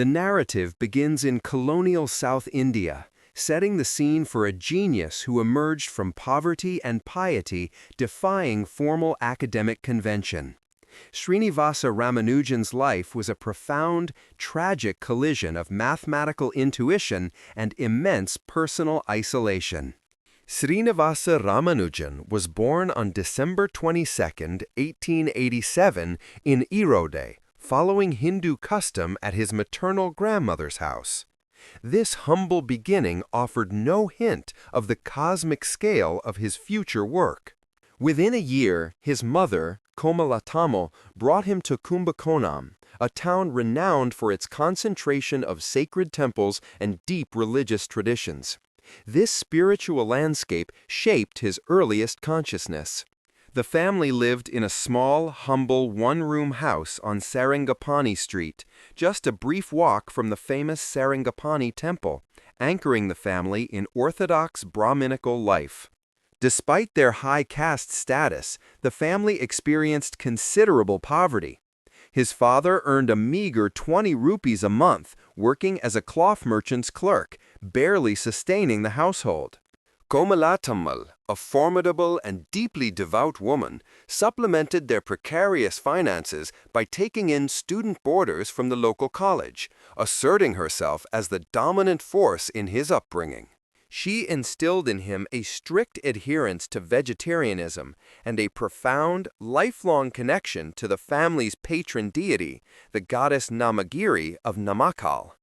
The narrative begins in colonial South India, setting the scene for a genius who emerged from poverty and piety, defying formal academic convention. Srinivasa Ramanujan's life was a profound, tragic collision of mathematical intuition and immense personal isolation. Srinivasa Ramanujan was born on December 22, 1887, in Erode, following Hindu custom at his maternal grandmother's house. This humble beginning offered no hint of the cosmic scale of his future work. Within a year, his mother, Komalatamo, brought him to Kumbakonam, a town renowned for its concentration of sacred temples and deep religious traditions. This spiritual landscape shaped his earliest consciousness. The family lived in a small, humble one-room house on Sarangapani Street, just a brief walk from the famous Sarangapani Temple, anchoring the family in orthodox Brahminical life. Despite their high caste status, the family experienced considerable poverty. His father earned a meager 20 rupees a month, working as a cloth merchant's clerk, barely sustaining the household. Komalatammal, a formidable and deeply devout woman, supplemented their precarious finances by taking in student boarders from the local college, asserting herself as the dominant force in his upbringing. She instilled in him a strict adherence to vegetarianism and a profound, lifelong connection to the family's patron deity, the goddess Namagiri of Namakkal.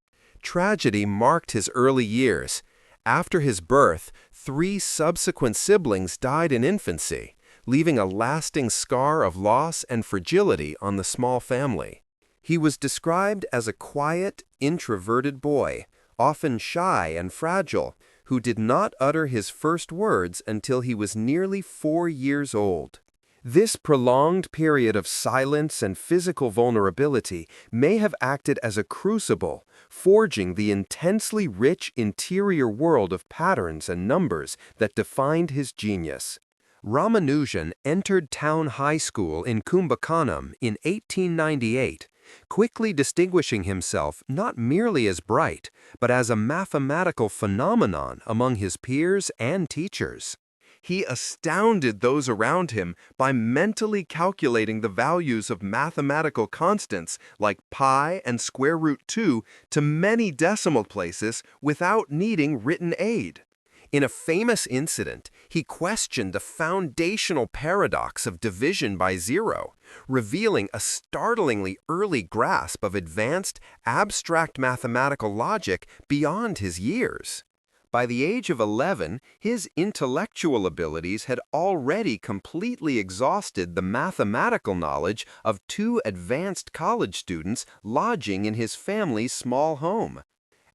Tragedy marked his early years. After his birth, 3 subsequent siblings died in infancy, leaving a lasting scar of loss and fragility on the small family. He was described as a quiet, introverted boy, often shy and fragile, who did not utter his first words until he was nearly 4 years old. This prolonged period of silence and physical vulnerability may have acted as a crucible, forging the intensely rich interior world of patterns and numbers that defined his genius. Ramanujan entered Town High School in Kumbakonam in 1898, quickly distinguishing himself not merely as bright, but as a mathematical phenomenon among his peers and teachers. He astounded those around him by mentally calculating the values of mathematical constants like pi and square root 2 to many decimal places without needing written aid. In a famous incident, he questioned the foundational paradox of division by zero, revealing a startlingly early grasp of advanced, abstract mathematical logic beyond his years. By the age of 11, his intellectual abilities had already completely exhausted the mathematical knowledge of 2 advanced college students lodging in his family's small home.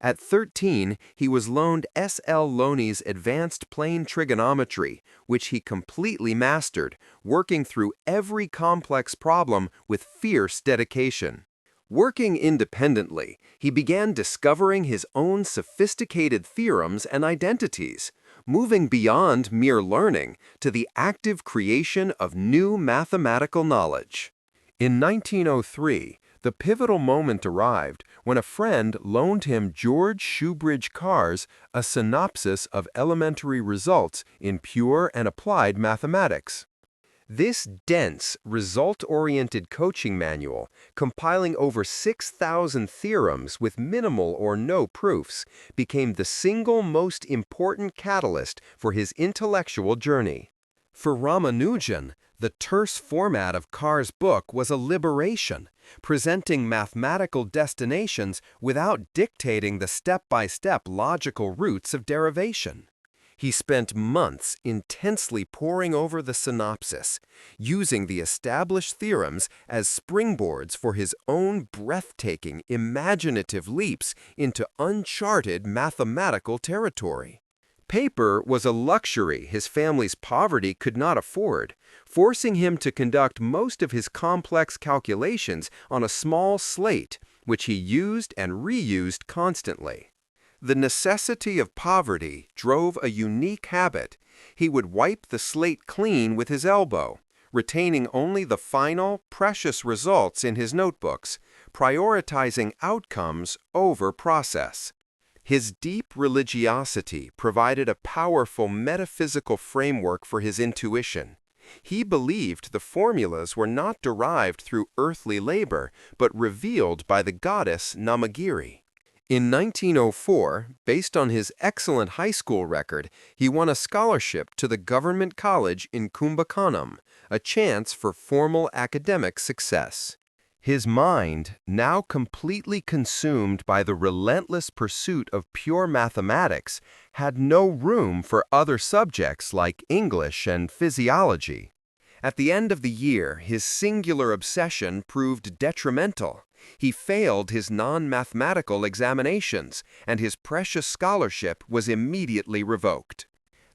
At 13, he was loaned S.L. Loney's Advanced Plane Trigonometry, which he completely mastered, working through every complex problem with fierce dedication. Working independently, he began discovering his own sophisticated theorems and identities, moving beyond mere learning to the active creation of new mathematical knowledge. In 1903, the pivotal moment arrived when a friend loaned him George Shoebridge Carr's A Synopsis of Elementary Results in Pure and Applied Mathematics. This dense, result-oriented coaching manual, compiling over 6,000 theorems with minimal or no proofs, became the single most important catalyst for his intellectual journey. For Ramanujan, the terse format of Carr's book was a liberation, presenting mathematical destinations without dictating the step-by-step logical routes of derivation. He spent months intensely poring over the synopsis, using the established theorems as springboards for his own breathtaking, imaginative leaps into uncharted mathematical territory. Paper was a luxury his family's poverty could not afford, forcing him to conduct most of his complex calculations on a small slate, which he used and reused constantly. The necessity of poverty drove a unique habit. He would wipe the slate clean with his elbow, retaining only the final, precious results in his notebooks, prioritizing outcomes over process. His deep religiosity provided a powerful metaphysical framework for his intuition. He believed the formulas were not derived through earthly labor, but revealed by the goddess Namagiri. In 1904, based on his excellent high school record, he won a scholarship to the government college in Kumbakonam, a chance for formal academic success. His mind, now completely consumed by the relentless pursuit of pure mathematics, had no room for other subjects like English and physiology. At the end of the year, his singular obsession proved detrimental. He failed his non-mathematical examinations, and his precious scholarship was immediately revoked.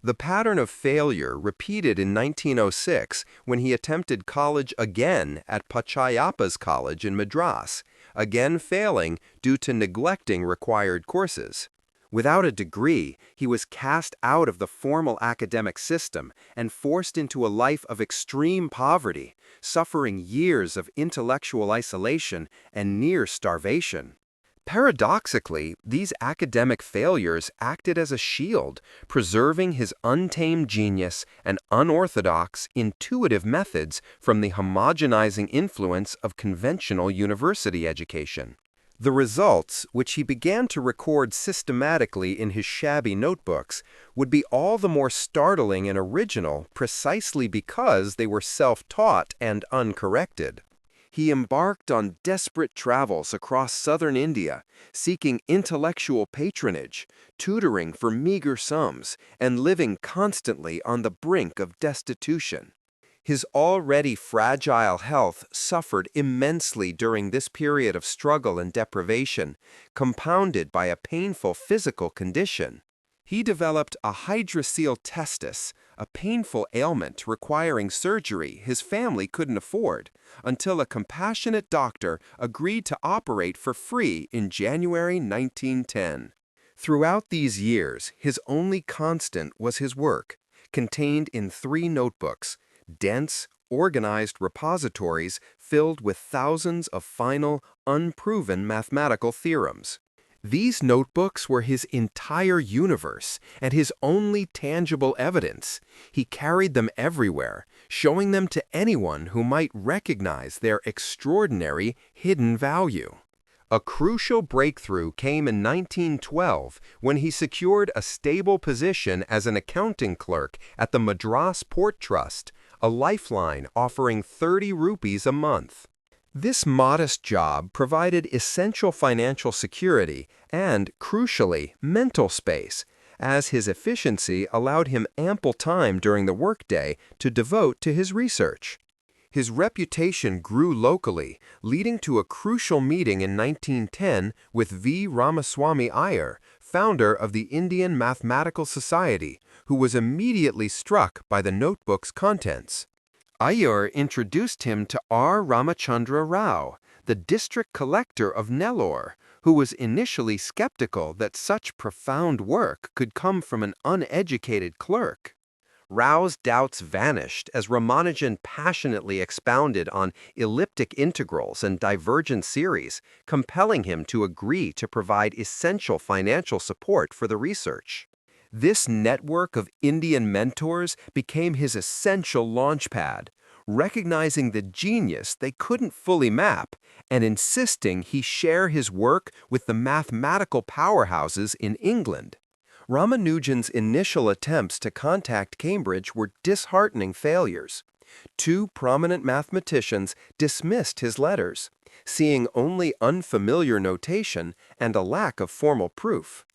The pattern of failure repeated in 1906 when he attempted college again at Pachayappa's College in Madras, again failing due to neglecting required courses. Without a degree, he was cast out of the formal academic system and forced into a life of extreme poverty, suffering years of intellectual isolation and near starvation. Paradoxically, these academic failures acted as a shield, preserving his untamed genius and unorthodox, intuitive methods from the homogenizing influence of conventional university education. The results, which he began to record systematically in his shabby notebooks, would be all the more startling and original precisely because they were self-taught and uncorrected. He embarked on desperate travels across southern India, seeking intellectual patronage, tutoring for meager sums, and living constantly on the brink of destitution. His already fragile health suffered immensely during this period of struggle and deprivation, compounded by a painful physical condition. He developed a hydrocele testis, a painful ailment requiring surgery his family couldn't afford, until a compassionate doctor agreed to operate for free in January 1910. Throughout these years, his only constant was his work, contained in 3 notebooks, dense, organized repositories filled with thousands of final, unproven mathematical theorems. These notebooks were his entire universe and his only tangible evidence. He carried them everywhere, showing them to anyone who might recognize their extraordinary hidden value. A crucial breakthrough came in 1912 when he secured a stable position as an accounting clerk at the Madras Port Trust, a lifeline offering 30 rupees a month. This modest job provided essential financial security and, crucially, mental space, as his efficiency allowed him ample time during the workday to devote to his research. His reputation grew locally, leading to a crucial meeting in 1910 with V. Ramaswamy Iyer, founder of the Indian Mathematical Society, who was immediately struck by the notebook's contents. Iyer introduced him to R. Ramachandra Rao, the district collector of Nellore, who was initially skeptical that such profound work could come from an uneducated clerk. Rao's doubts vanished as Ramanujan passionately expounded on elliptic integrals and divergent series, compelling him to agree to provide essential financial support for the research. This network of Indian mentors became his essential launchpad, recognizing the genius they couldn't fully map and insisting he share his work with the mathematical powerhouses in England. Ramanujan's initial attempts to contact Cambridge were disheartening failures. 2 prominent mathematicians dismissed his letters, seeing only unfamiliar notation and a lack of formal proof.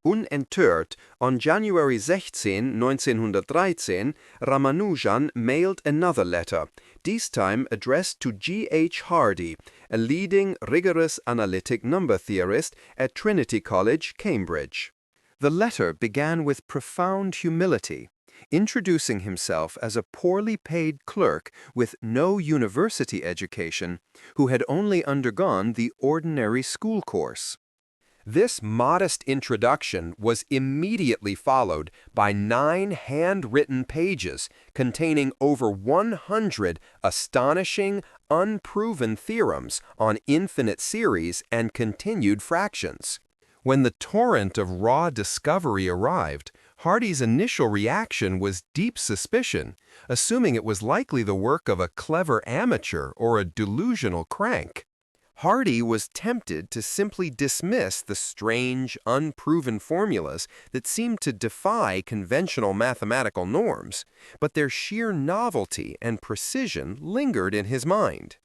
Unenthört, on January 16, 1913, Ramanujan mailed another letter, this time addressed to G. H. Hardy, a leading rigorous analytic number theorist at Trinity College, Cambridge. The letter began with profound humility, introducing himself as a poorly paid clerk with no university education, who had only undergone the ordinary school course. This modest introduction was immediately followed by 9 handwritten pages containing over 100 astonishing, unproven theorems on infinite series and continued fractions. When the torrent of raw discovery arrived, Hardy's initial reaction was deep suspicion, assuming it was likely the work of a clever amateur or a delusional crank. Hardy was tempted to simply dismiss the strange, unproven formulas that seemed to defy conventional mathematical norms, but their sheer novelty and precision lingered in his mind.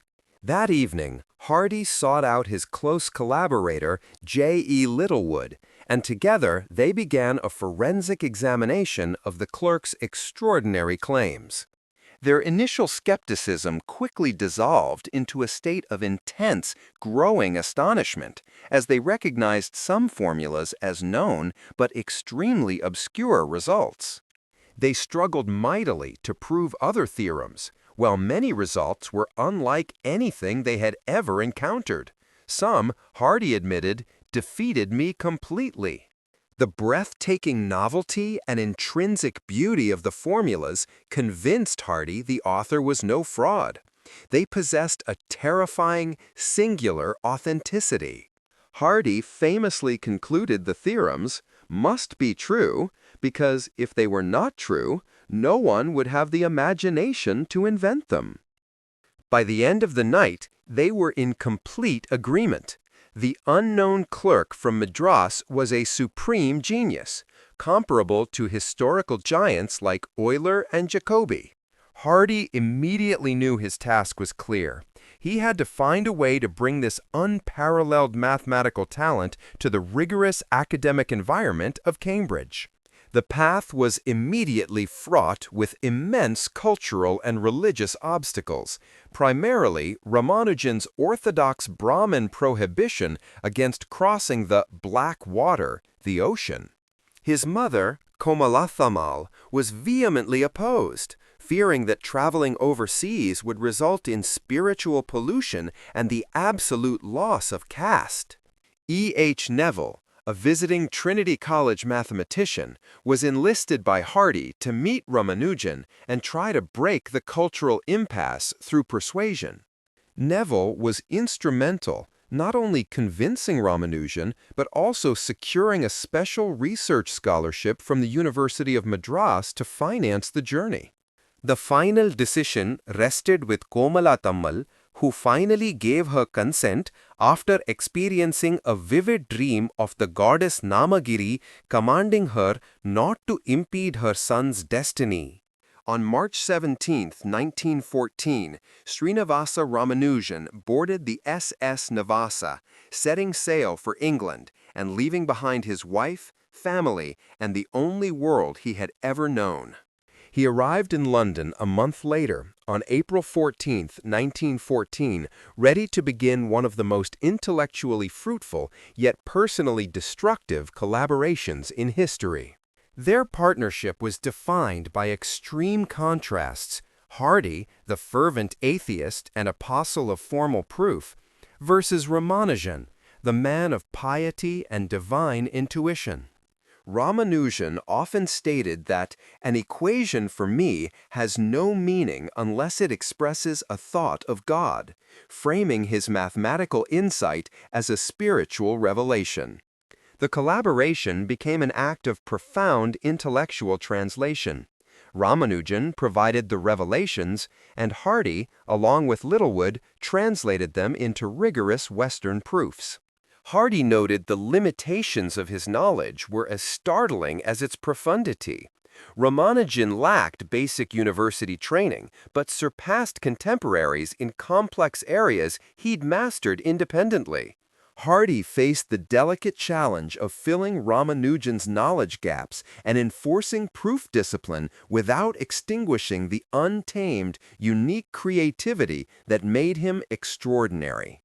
That evening, Hardy sought out his close collaborator, J.E. Littlewood, and together they began a forensic examination of the clerk's extraordinary claims. Their initial skepticism quickly dissolved into a state of intense, growing astonishment as they recognized some formulas as known but extremely obscure results. They struggled mightily to prove other theorems, while many results were unlike anything they had ever encountered. Some, Hardy admitted, defeated me completely. The breathtaking novelty and intrinsic beauty of the formulas convinced Hardy the author was no fraud. They possessed a terrifying, singular authenticity. Hardy famously concluded the theorems must be true because if they were not true, no one would have the imagination to invent them. By the end of the night, they were in complete agreement. The unknown clerk from Madras was a supreme genius, comparable to historical giants like Euler and Jacobi. Hardy immediately knew his task was clear. He had to find a way to bring this unparalleled mathematical talent to the rigorous academic environment of Cambridge. The path was immediately fraught with immense cultural and religious obstacles, primarily Ramanujan's orthodox Brahmin prohibition against crossing the black water, the ocean. His mother, Komalathammal, was vehemently opposed, fearing that traveling overseas would result in spiritual pollution and the absolute loss of caste. E. H. Neville, a visiting Trinity College mathematician, was enlisted by Hardy to meet Ramanujan and try to break the cultural impasse through persuasion. Neville was instrumental, not only convincing Ramanujan, but also securing a special research scholarship from the University of Madras to finance the journey. The final decision rested with Komalathammal, who finally gave her consent after experiencing a vivid dream of the goddess Namagiri commanding her not to impede her son's destiny. On March 17, 1914, Srinivasa Ramanujan boarded the SS Navasa, setting sail for England and leaving behind his wife, family, and the only world he had ever known. He arrived in London a month later, on April 14, 1914, ready to begin one of the most intellectually fruitful yet personally destructive collaborations in history. Their partnership was defined by extreme contrasts: Hardy, the fervent atheist and apostle of formal proof, versus Ramanujan, the man of piety and divine intuition. Ramanujan often stated that an equation for me has no meaning unless it expresses a thought of God, framing his mathematical insight as a spiritual revelation. The collaboration became an act of profound intellectual translation. Ramanujan provided the revelations, and Hardy, along with Littlewood, translated them into rigorous Western proofs. Hardy noted the limitations of his knowledge were as startling as its profundity. Ramanujan lacked basic university training, but surpassed contemporaries in complex areas he'd mastered independently. Hardy faced the delicate challenge of filling Ramanujan's knowledge gaps and enforcing proof discipline without extinguishing the untamed, unique creativity that made him extraordinary.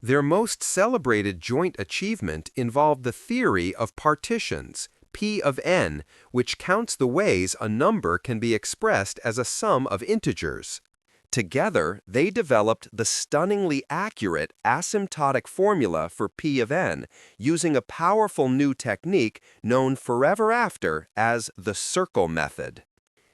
Their most celebrated joint achievement involved the theory of partitions, P of n, which counts the ways a number can be expressed as a sum of integers. Together, they developed the stunningly accurate asymptotic formula for P of n, using a powerful new technique known forever after as the circle method.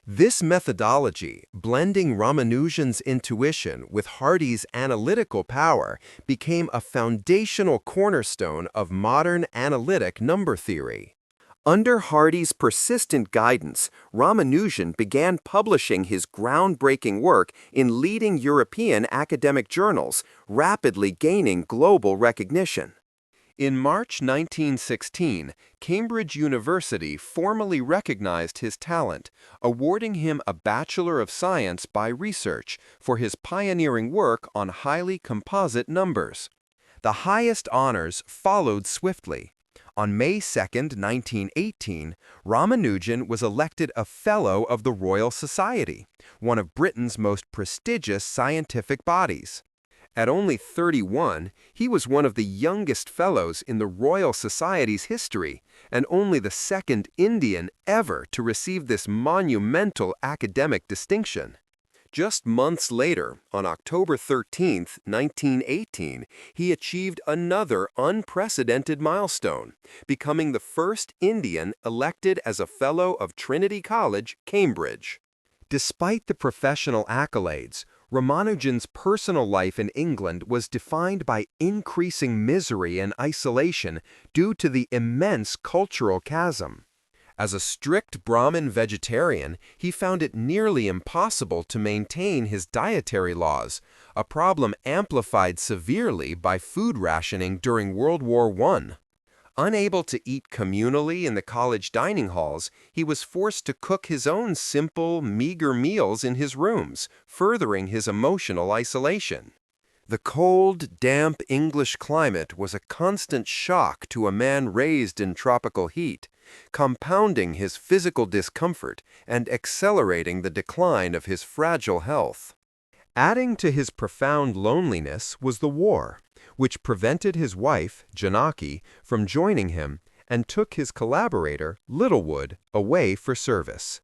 This methodology, blending Ramanujan's intuition with Hardy's analytical power, became a foundational cornerstone of modern analytic number theory. Under Hardy's persistent guidance, Ramanujan began publishing his groundbreaking work in leading European academic journals, rapidly gaining global recognition. In March 1916, Cambridge University formally recognized his talent, awarding him a Bachelor of Science by Research for his pioneering work on highly composite numbers. The highest honors followed swiftly. On May 2, 1918, Ramanujan was elected a Fellow of the Royal Society, one of Britain's most prestigious scientific bodies. At only 31, he was one of the youngest fellows in the Royal Society's history, and only the second Indian ever to receive this monumental academic distinction. Just months later, on October 13, 1918, he achieved another unprecedented milestone, becoming the first Indian elected as a Fellow of Trinity College, Cambridge. Despite the professional accolades, Ramanujan's personal life in England was defined by increasing misery and isolation due to the immense cultural chasm. As a strict Brahmin vegetarian, he found it nearly impossible to maintain his dietary laws, a problem amplified severely by food rationing during World War I. Unable to eat communally in the college dining halls, he was forced to cook his own simple, meager meals in his rooms, furthering his emotional isolation. The cold, damp English climate was a constant shock to a man raised in tropical heat, compounding his physical discomfort and accelerating the decline of his fragile health. Adding to his profound loneliness was the war, which prevented his wife, Janaki, from joining him and took his collaborator, Littlewood, away for service.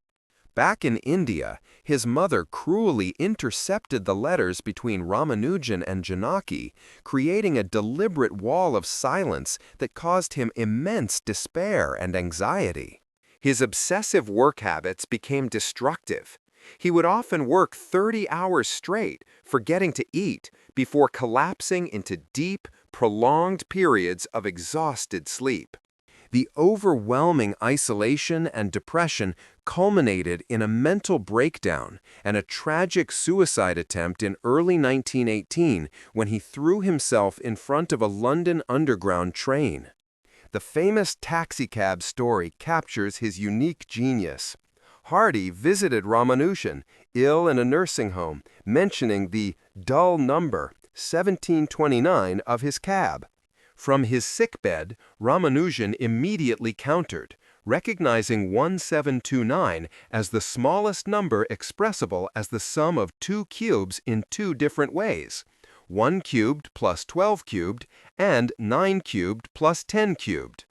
Back in India, his mother cruelly intercepted the letters between Ramanujan and Janaki, creating a deliberate wall of silence that caused him immense despair and anxiety. His obsessive work habits became destructive. He would often work 30 hours straight, forgetting to eat, before collapsing into deep, prolonged periods of exhausted sleep. The overwhelming isolation and depression culminated in a mental breakdown and a tragic suicide attempt in early 1918 when he threw himself in front of a London Underground train. The famous taxicab story captures his unique genius. Hardy visited Ramanujan, ill in a nursing home, mentioning the dull number 1729 of his cab. From his sickbed, Ramanujan immediately countered, recognizing 1729 as the smallest number expressible as the sum of two cubes in two different ways, 1 cubed plus 12 cubed and 9 cubed plus 10 cubed.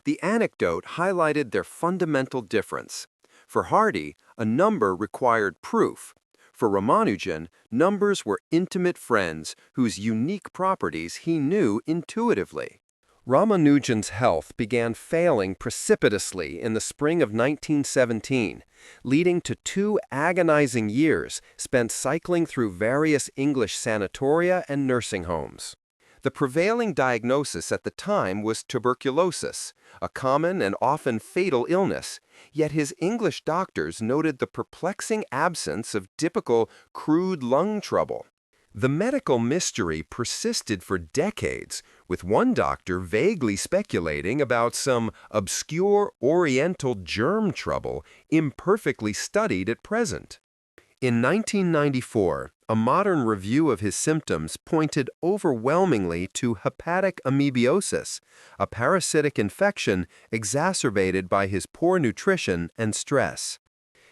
The anecdote highlighted their fundamental difference. For Hardy, a number required proof. For Ramanujan, numbers were intimate friends whose unique properties he knew intuitively. Ramanujan's health began failing precipitously in the spring of 1917, leading to 2 agonizing years spent cycling through various English sanatoria and nursing homes. The prevailing diagnosis at the time was tuberculosis, a common and often fatal illness, yet his English doctors noted the perplexing absence of typical crude lung trouble. The medical mystery persisted for decades, with one doctor vaguely speculating about some obscure Oriental germ trouble imperfectly studied at present. In 1994, a modern review of his symptoms pointed overwhelmingly to hepatic amoebiosis, a parasitic infection exacerbated by his poor nutrition and stress.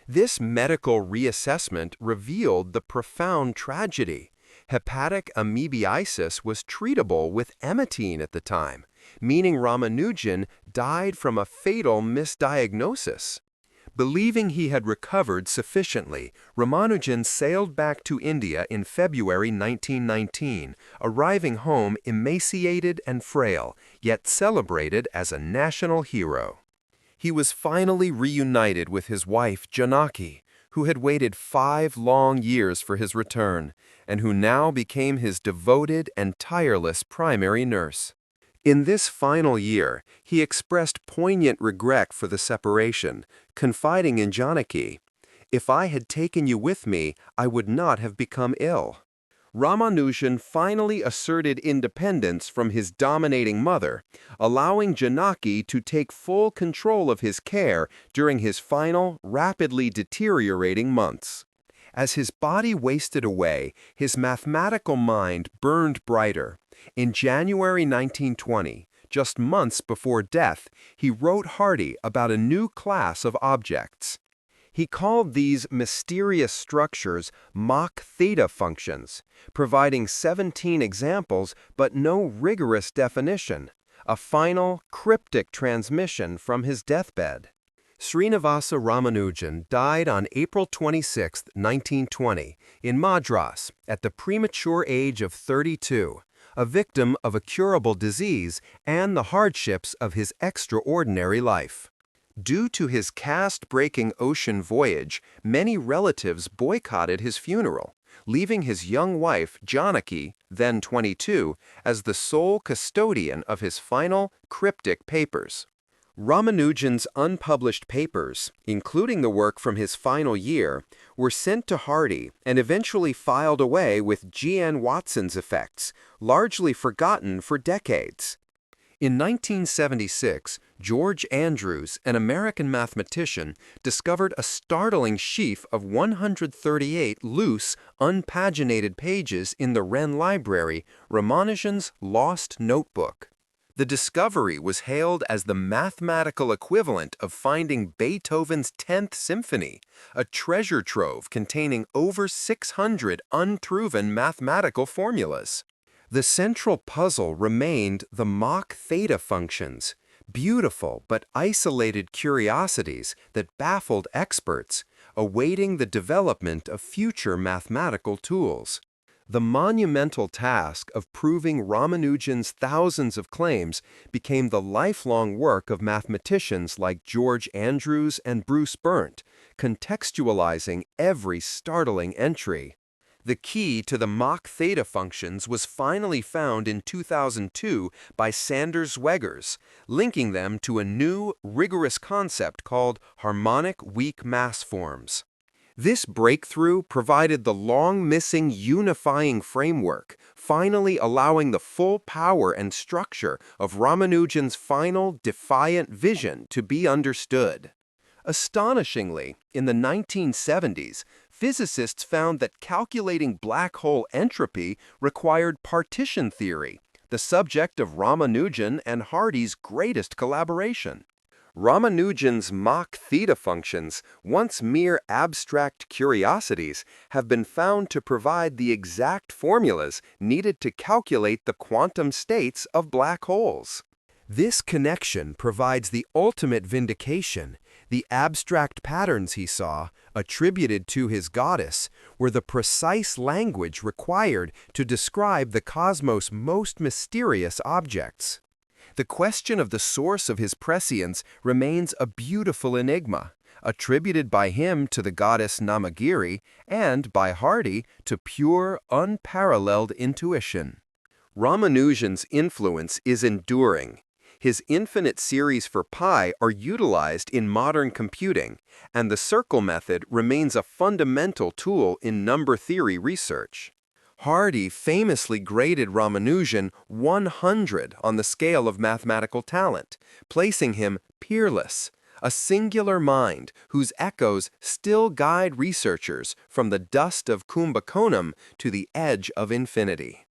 This medical reassessment revealed the profound tragedy. Hepatic amoebiasis was treatable with emmetine at the time, meaning Ramanujan died from a fatal misdiagnosis. Believing he had recovered sufficiently, Ramanujan sailed back to India in February 1919, arriving home emaciated and frail, yet celebrated as a national hero. He was finally reunited with his wife Janaki, who had waited 5 long years for his return, and who now became his devoted and tireless primary nurse. In this final year, he expressed poignant regret for the separation, confiding in Janaki, "If I had taken you with me, I would not have become ill." Ramanujan finally asserted independence from his dominating mother, allowing Janaki to take full control of his care during his final, rapidly deteriorating months. As his body wasted away, his mathematical mind burned brighter. In January 1920, just months before death, he wrote Hardy about a new class of objects. He called these mysterious structures Mach theta functions, providing 17 examples but no rigorous definition, a final, cryptic transmission from his deathbed. Srinivasa Ramanujan died on April 26, 1920, in Madras at the premature age of 32, a victim of a curable disease and the hardships of his extraordinary life. Due to his caste-breaking ocean voyage, many relatives boycotted his funeral, leaving his young wife, Janaki, then 22, as the sole custodian of his final, cryptic papers. Ramanujan's unpublished papers, including the work from his final year, were sent to Hardy and eventually filed away with G.N. Watson's effects, largely forgotten for decades. In 1976, George Andrews, an American mathematician, discovered a startling sheaf of 138 loose, unpaginated pages in the Wren Library, Ramanujan's Lost Notebook. The discovery was hailed as the mathematical equivalent of finding Beethoven's 10th Symphony, a treasure trove containing over 600 unproven mathematical formulas. The central puzzle remained the Mach theta functions, beautiful but isolated curiosities that baffled experts, awaiting the development of future mathematical tools. The monumental task of proving Ramanujan's thousands of claims became the lifelong work of mathematicians like George Andrews and Bruce Berndt, contextualizing every startling entry. The key to the Mach theta functions was finally found in 2002 by Sanders Zweggers, linking them to a new, rigorous concept called harmonic weak mass forms. This breakthrough provided the long-missing unifying framework, finally allowing the full power and structure of Ramanujan's final defiant vision to be understood. Astonishingly, in the 1970s, physicists found that calculating black hole entropy required partition theory, the subject of Ramanujan and Hardy's greatest collaboration. Ramanujan's Mach theta functions, once mere abstract curiosities, have been found to provide the exact formulas needed to calculate the quantum states of black holes. This connection provides the ultimate vindication. The abstract patterns he saw, attributed to his goddess, were the precise language required to describe the cosmos' most mysterious objects. The question of the source of his prescience remains a beautiful enigma, attributed by him to the goddess Namagiri and by Hardy to pure, unparalleled intuition. Ramanujan's influence is enduring. His infinite series for pi are utilized in modern computing, and the circle method remains a fundamental tool in number theory research. Hardy famously graded Ramanujan 100 on the scale of mathematical talent, placing him peerless, a singular mind whose echoes still guide researchers from the dust of Kumbakonam to the edge of infinity.